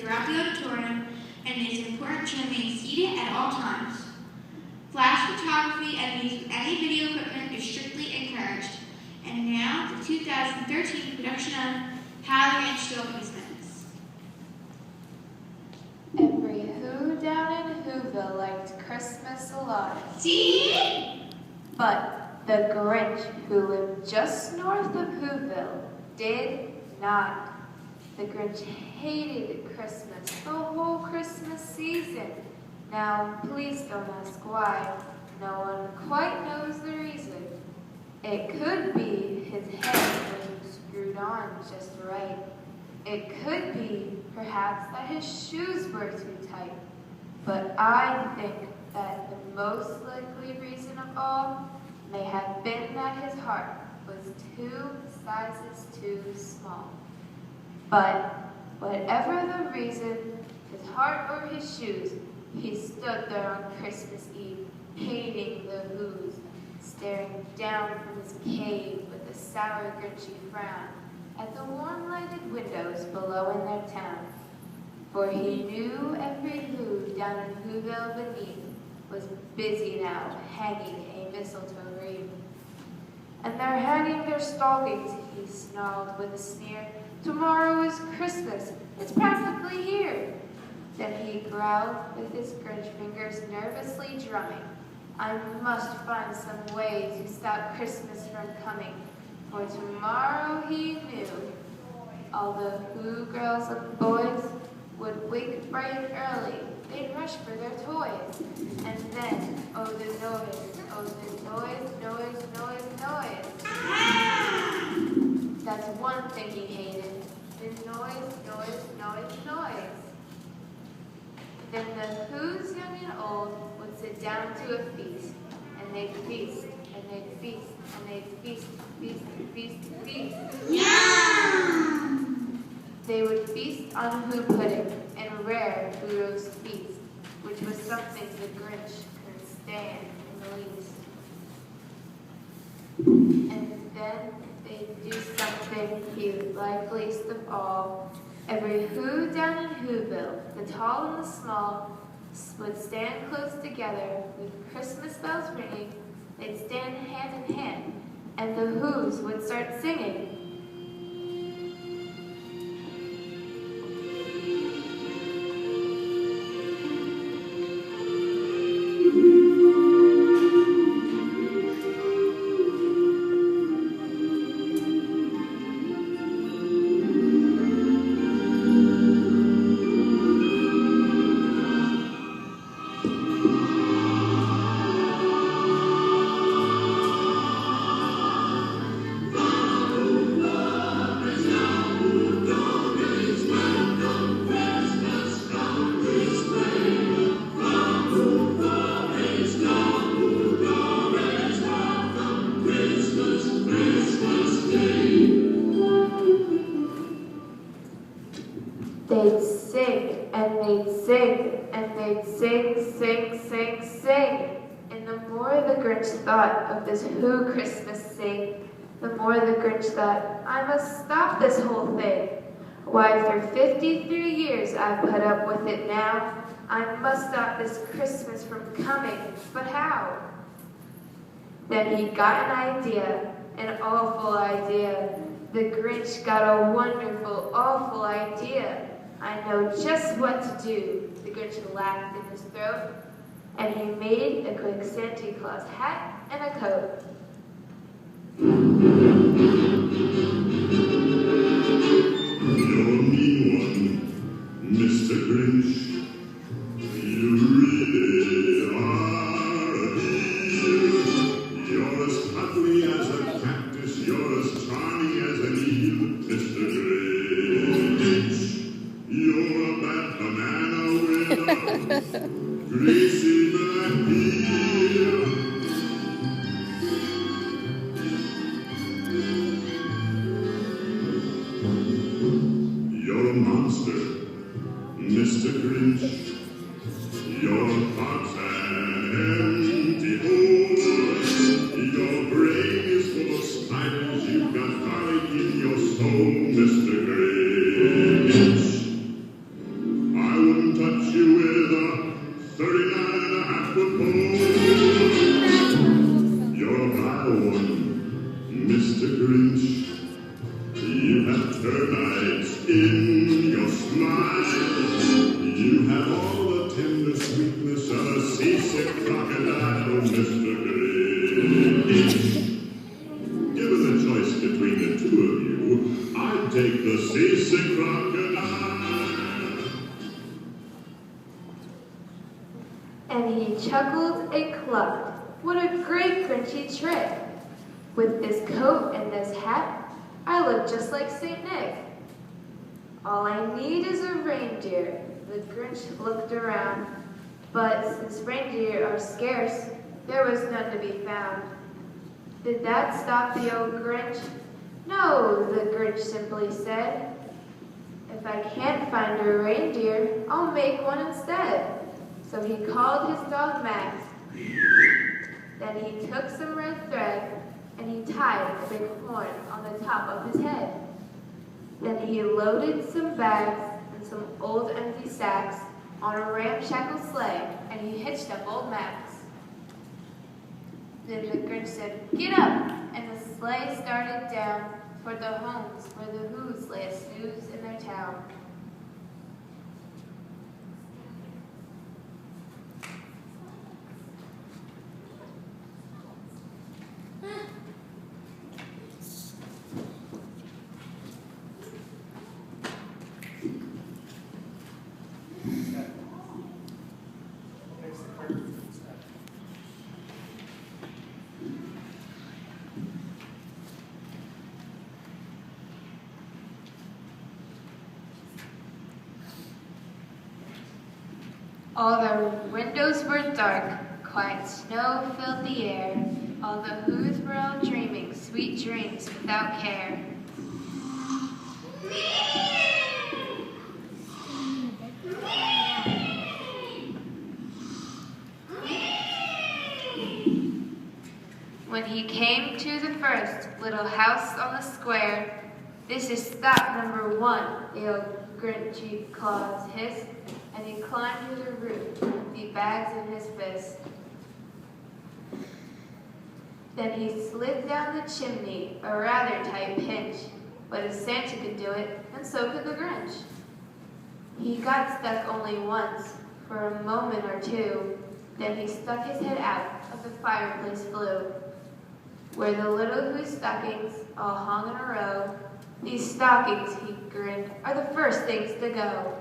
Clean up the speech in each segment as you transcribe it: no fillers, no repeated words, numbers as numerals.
throughout the auditorium, and it is important to remain seated at all times. Flash photography and the use of any video equipment is strictly encouraged. And now, the 2013 production of How the Grinch Stole Christmas. Every who down in Whoville liked Christmas a lot. See? But the Grinch, who lived just north of Whoville, did not. The Grinch hated Christmas the whole Christmas season. Now, please don't ask why. No one quite knows the reason. It could be his head wasn't screwed on just right. It could be, perhaps, that his shoes were too tight. But I think that the most likely reason of all may have been that his heart was 2 sizes too small. But whatever the reason, his heart or his shoes, he stood there on Christmas Eve, hating the Who's, staring down from his cave with a sour, grinchy frown at the warm-lighted windows below in their town. For he knew every Who down in Whoville beneath was busy now hanging a mistletoe wreath. And they're hanging their stockings, he snarled with a sneer. Tomorrow is Christmas, it's practically here. Then he growled with his Grinch fingers nervously drumming. I must find some way to stop Christmas from coming, for tomorrow he knew all the Who girls and boys would wake bright early. They'd rush for their toys. And then, oh the noise, oh the noise, noise, noise, noise. That's one thing he hated, the noise, noise, noise, noise. Then the Who's young and old would sit down to a feast, and they'd feast, and they'd feast, and they'd feast, feast, feast, feast. Yum! They would feast on Who pudding and rare Who roast feast, which was something the Grinch couldn't stand in the least. And then they'd do something he liked least of all. Every Who down in Whoville, the tall and the small, would stand close together with Christmas bells ringing. They'd stand hand in hand, and the Who's would start singing. They'd sing, and they'd sing, and they'd sing, sing, sing, sing. And the more the Grinch thought of this Who Christmas sing, the more the Grinch thought, I must stop this whole thing. Why, for 53 years I've put up with it now. I must stop this Christmas from coming, but how? Then he got an idea, an awful idea. The Grinch got a wonderful, awful idea. I know just what to do. The Grinch laughed in his throat, and he made a quick Santa Claus hat and a coat. You're a mean one, Mr. Grinch. You really are a heel. You're as ugly as a cactus, you're as charming as an eel, Mr. Grinch. You're a bad banana with a greasy black peel. You're a monster, Mr. Grinch. Your thoughts an empty hole. Your brain is full of spiders. You've got garlic in your soul, Mr. Grinch. Grinch. You have termites in your smile. You have all the tender sweetness of a seasick crocodile, Mr. Grinch. Given the choice between the two of you, I'd take the seasick crocodile. And he chuckled and clucked. What a great Grinchy trick! With this coat and this hat, I look just like St. Nick. All I need is a reindeer. The Grinch looked around, but since reindeer are scarce, there was none to be found. Did that stop the old Grinch? No, the Grinch simply said. If I can't find a reindeer, I'll make one instead. So he called his dog Max. Then he took some red thread and he tied a big horn on the top of his head. Then he loaded some bags and some old empty sacks on a ramshackle sleigh and he hitched up old Max. Then the Grinch said, "Get up!" and the sleigh started down toward the homes where the Who's lay a snooze in their town. All the windows were dark, quiet snow filled the air. All the Who's were all dreaming sweet dreams without care. When he came to the first little house on the square, "This is stop number 1, the old Grinchy claws hissed, and he climbed to the roof with the bags in his fist. Then he slid down the chimney, a rather tight pinch, but if Santa could do it, and so could the Grinch. He got stuck only once, for a moment or two, then he stuck his head out of the fireplace flue, where the little Who's stockings all hung in a row. These stockings, he grinned, are the first things to go.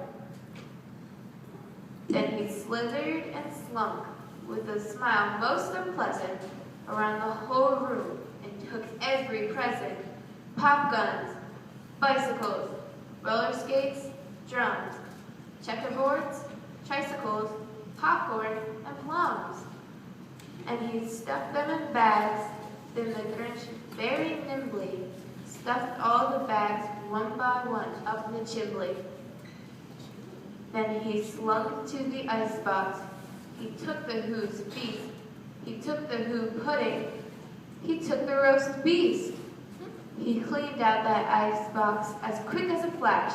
Then he slithered and slunk, with a smile most unpleasant, around the whole room and took every present: pop guns, bicycles, roller skates, drums, checkerboards, tricycles, popcorn, and plums. And he stuffed them in bags. Then the Grinch very nimbly stuffed all the bags one by one up the chimney. Then he slunk to the icebox. He took the Who's feast. He took the Who pudding. He took the roast beast. He cleaned out that icebox as quick as a flash.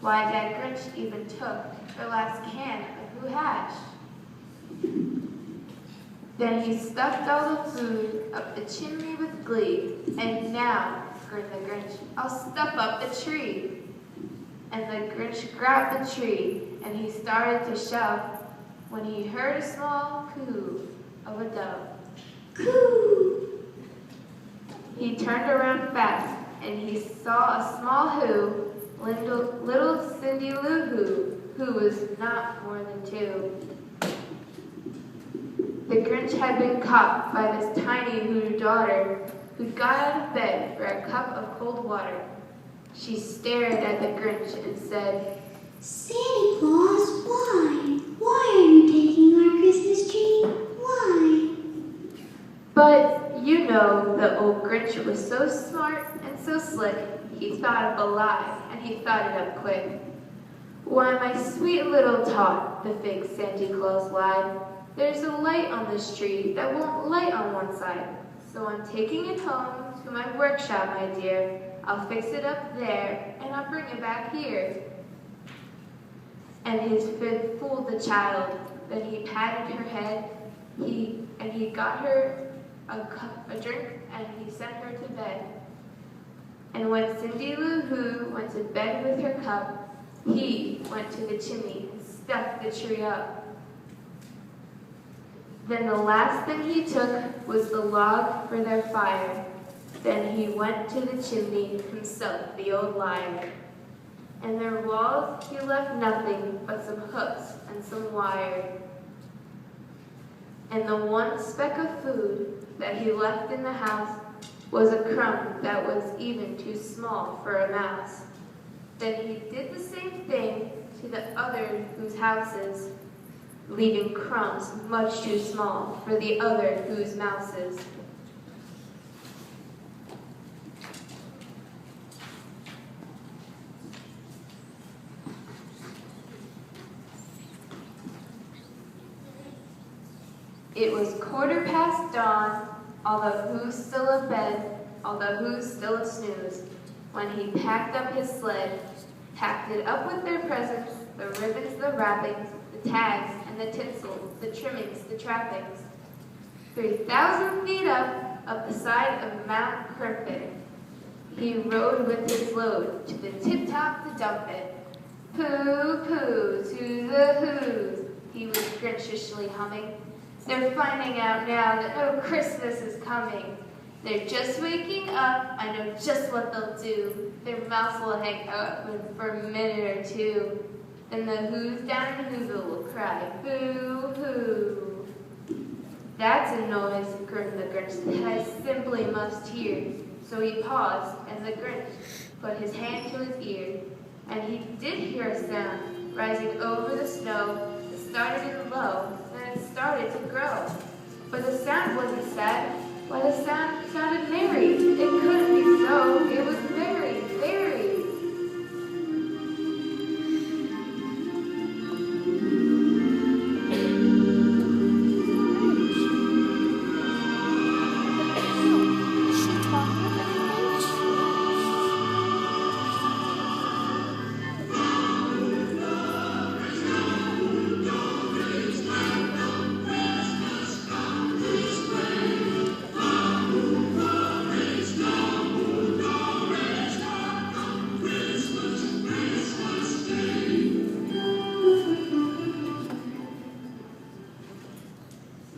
Why, that Grinch even took the last can of Who hash. Then he stuffed all the food up the chimney with glee. And now, grinned the Grinch, I'll stuff up the tree. And the Grinch grabbed the tree, and he started to shove, when he heard a small coo of a dove. Coo! He turned around fast, and he saw a small Who, little Cindy Lou who was not more than 2. The Grinch had been caught by this tiny Who daughter, who'd got out of bed for a cup of cold water. She stared at the Grinch and said, "Santa Claus, why? Why are you taking our Christmas tree? Why?" But, you know, the old Grinch was so smart and so slick, he thought up a lie, and he thought it up quick. "Why, my sweet little tot," the fake Santa Claus lied, "there's a light on this tree that won't light on one side. So I'm taking it home to my workshop, my dear. I'll fix it up there, and I'll bring it back here." And his fib fooled the child. Then he patted her head, he got her a drink, and he sent her to bed. And when Cindy Lou Who went to bed with her cup, he went to the chimney and stuck the tree up. Then the last thing he took was the log for their fire. Then he went to the chimney himself, the old liar. And their walls he left nothing but some hooks and some wire. And the one speck of food that he left in the house was a crumb that was even too small for a mouse. Then he did the same thing to the other whose houses, leaving crumbs much too small for the other whose mouses. It was 1/4 dawn, although who's still abed, although who's still a snooze, when he packed up his sled, packed it up with their presents, the ribbons, the wrappings, the tags, and the tinsel, the trimmings, the trappings. 3,000 feet up the side of Mount Crimpin, he rode with his load to the tip-top to dump it. Pooh, pooh, to the who's, he was grinchishly humming. They're finding out now that no Christmas is coming. They're just waking up, I know just what they'll do. Their mouths will hang open for a minute or two. Then the who's down in Whoville will cry, boo hoo. That's a noise, grinned the Grinch, that I simply must hear. So he paused, and the Grinch put his hand to his ear, and he did hear a sound rising over the snow. It started in low, then it started to grow. But the sound wasn't sad. Why, the sound sounded merry. It couldn't be so. It was very, very.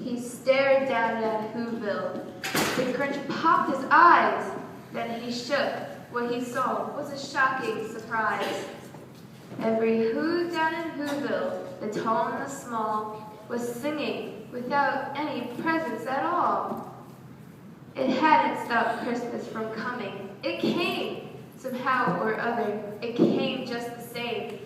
He stared down at Whoville. The Grinch popped his eyes. Then he shook. What he saw was a shocking surprise. Every who down in Whoville, the tall and the small, was singing without any presents at all. It hadn't stopped Christmas from coming. It came, somehow or other. It came just the same.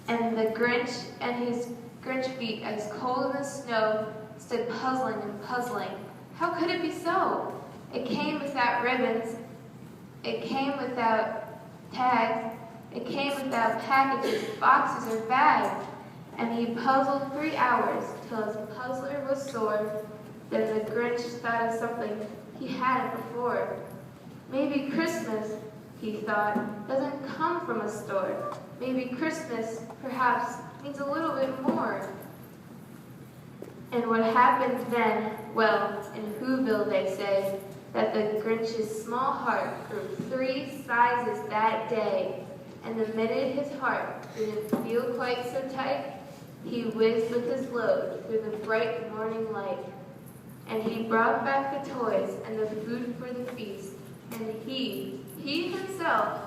And the Grinch and his Grinch feet as cold as the snow stood puzzling and puzzling. How could it be so? It came without ribbons. It came without tags. It came without packages, boxes, or bags. And he puzzled 3 hours till his puzzler was sore. Then the Grinch thought of something he hadn't before. Maybe Christmas, he thought, doesn't come from a store. Maybe Christmas, perhaps, means a little bit more. And what happened then, well, in Whoville they say, that the Grinch's small heart grew 3 sizes that day. And the minute his heart didn't feel quite so tight, he whizzed with his load through the bright morning light. And he brought back the toys and the food for the feast. And he himself,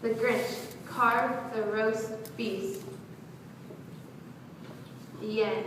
the Grinch, carved the roast beast. The end.